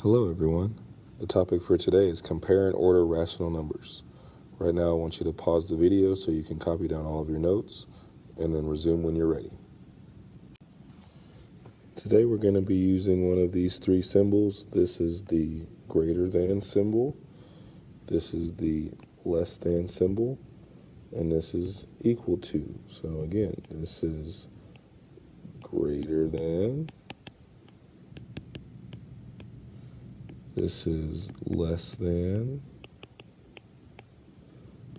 Hello everyone. The topic for today is compare and order rational numbers. Right now I want you to pause the video so you can copy down all of your notes and then resume when you're ready. Today we're going to be using one of these three symbols. This is the greater than symbol, this is the less than symbol, and this is equal to. So again, this is greater than, this is less than,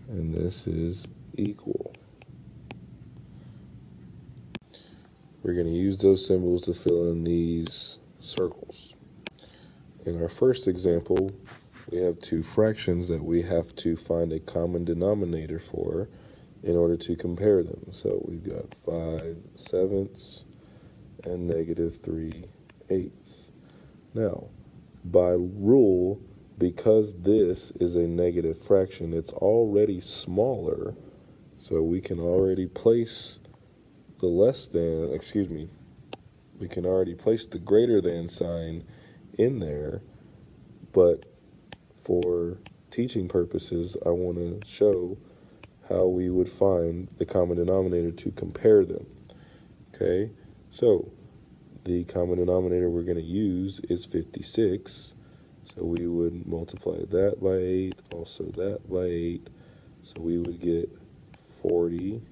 and this is equal. We're going to use those symbols to fill in these circles. In our first example, we have two fractions that we have to find a common denominator for in order to compare them. So we've got 5/7 and -3/8. Now, by rule, because this is a negative fraction, it's already smaller, so we can already place the we can already place the greater than sign in there, but for teaching purposes, I want to show how we would find the common denominator to compare them. Okay, so the common denominator we're going to use is 56, so we would multiply that by 8, also that by 8, so we would get 40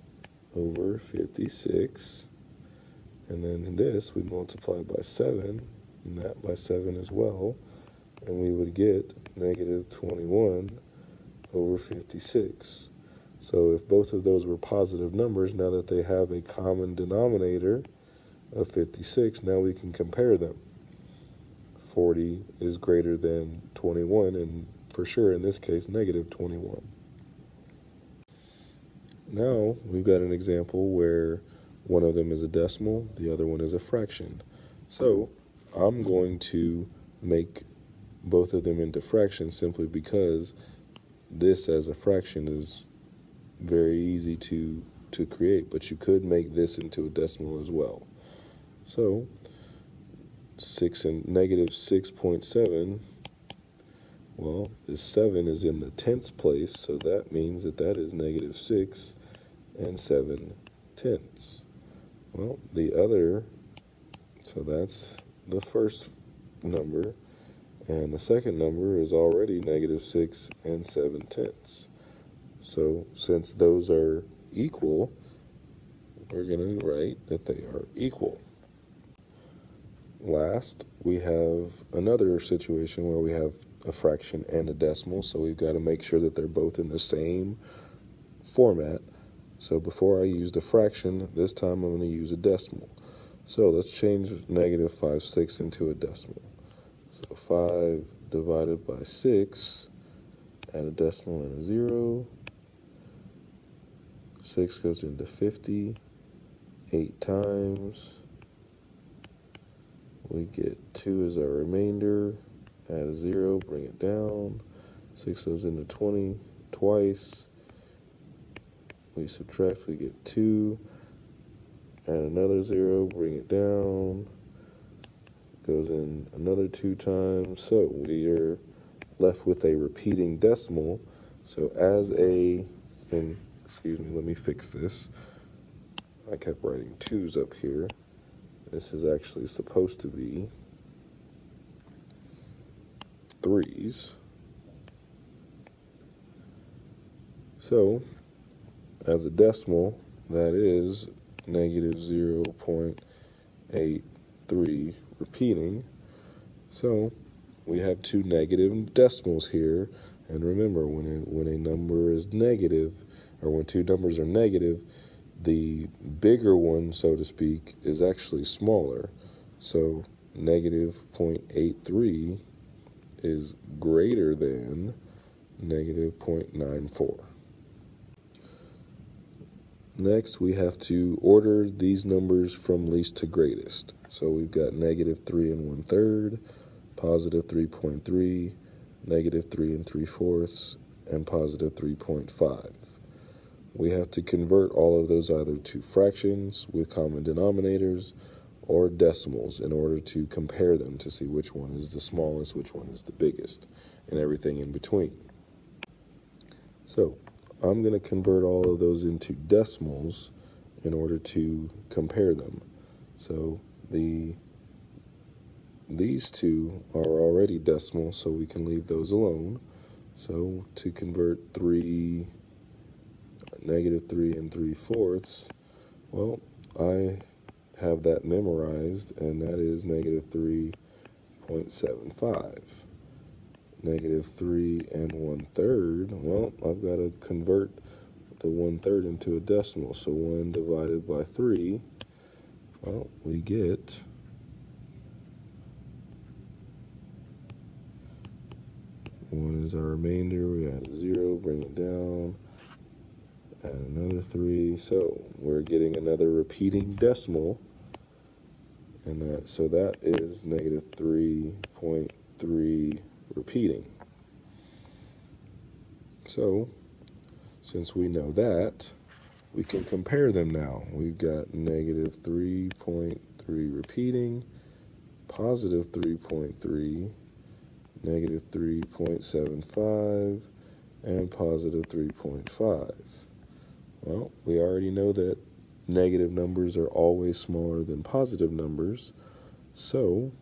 over 56, and then this we'd multiply by 7, and that by 7 as well, and we would get -21 over 56. So if both of those were positive numbers, now that they have a common denominator of 56, now we can compare them. 40 is greater than 21, and for sure in this case -21. Now we've got an example where one of them is a decimal, the other one is a fraction. So I'm going to make both of them into fractions simply because this as a fraction is very easy to create, but you could make this into a decimal as well. So 6 and -6.7, well, this 7 is in the tenths place, so that means that is -6 and 7/10. Well, so that's the first number, and the second number is already -6 and 7/10. So since those are equal, we're going to write that they are equal. Last, we have another situation where we have a fraction and a decimal, so we've got to make sure that they're both in the same format. So before I use the fraction, this time I'm going to use a decimal. So let's change -5/6 into a decimal. So 5 divided by 6, add a decimal and a 0. 6 goes into 50, 8 times. We get 2 as our remainder, add a 0, bring it down. 6 goes into 20 twice. We subtract, we get 2, add another 0, bring it down. Goes in another 2 times. So we are left with a repeating decimal. So let me fix this. I kept writing 2's up here. This is actually supposed to be 3's. So, as a decimal, that is -0.83 repeating. So, we have two negative decimals here. And remember, when a number is negative, or when two numbers are negative, the bigger one, so to speak, is actually smaller. So -0.83 is greater than -0.94. Next, we have to order these numbers from least to greatest. So we've got -3 1/3, +3.3, -3 3/4, and +3.5. We have to convert all of those either to fractions with common denominators or decimals in order to compare them to see which one is the smallest, which one is the biggest, and everything in between. So I'm going to convert all of those into decimals in order to compare them. So these two are already decimal, so we can leave those alone. So to convert -3 and 3/4, well, I have that memorized, and that is -3.75. -3 and 1/3, well, I've got to convert the 1/3 into a decimal. So 1 divided by 3, well, we get 1 is our remainder. We add a 0, bring it down, add another 3. So we're getting another repeating decimal, and that is -3.3 repeating. So since we know that, we can compare them now. We've got -3.3 repeating, +3.3, -3.75, and +3.5. Well, we already know that negative numbers are always smaller than positive numbers, so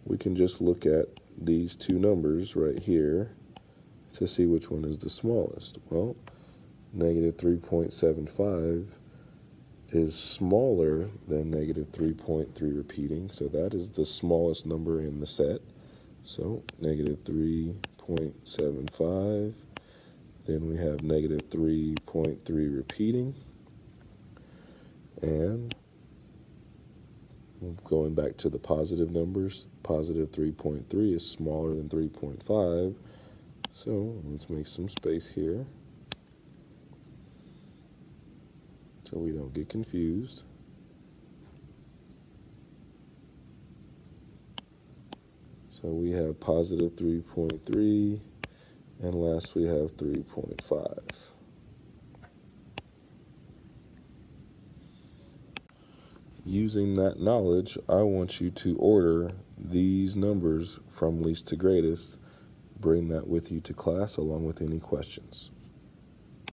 we can just look at these two numbers right here to see which one is the smallest. Well, -3.75 is smaller than -3.3 repeating, so that is the smallest number in the set. So -3.75, then we have -3.3 repeating, and going back to the positive numbers, +3.3 is smaller than 3.5, so let's make some space here so we don't get confused. So we have +3.3, and last we have 3.5. Using that knowledge, I want you to order these numbers from least to greatest. Bring that with you to class along with any questions.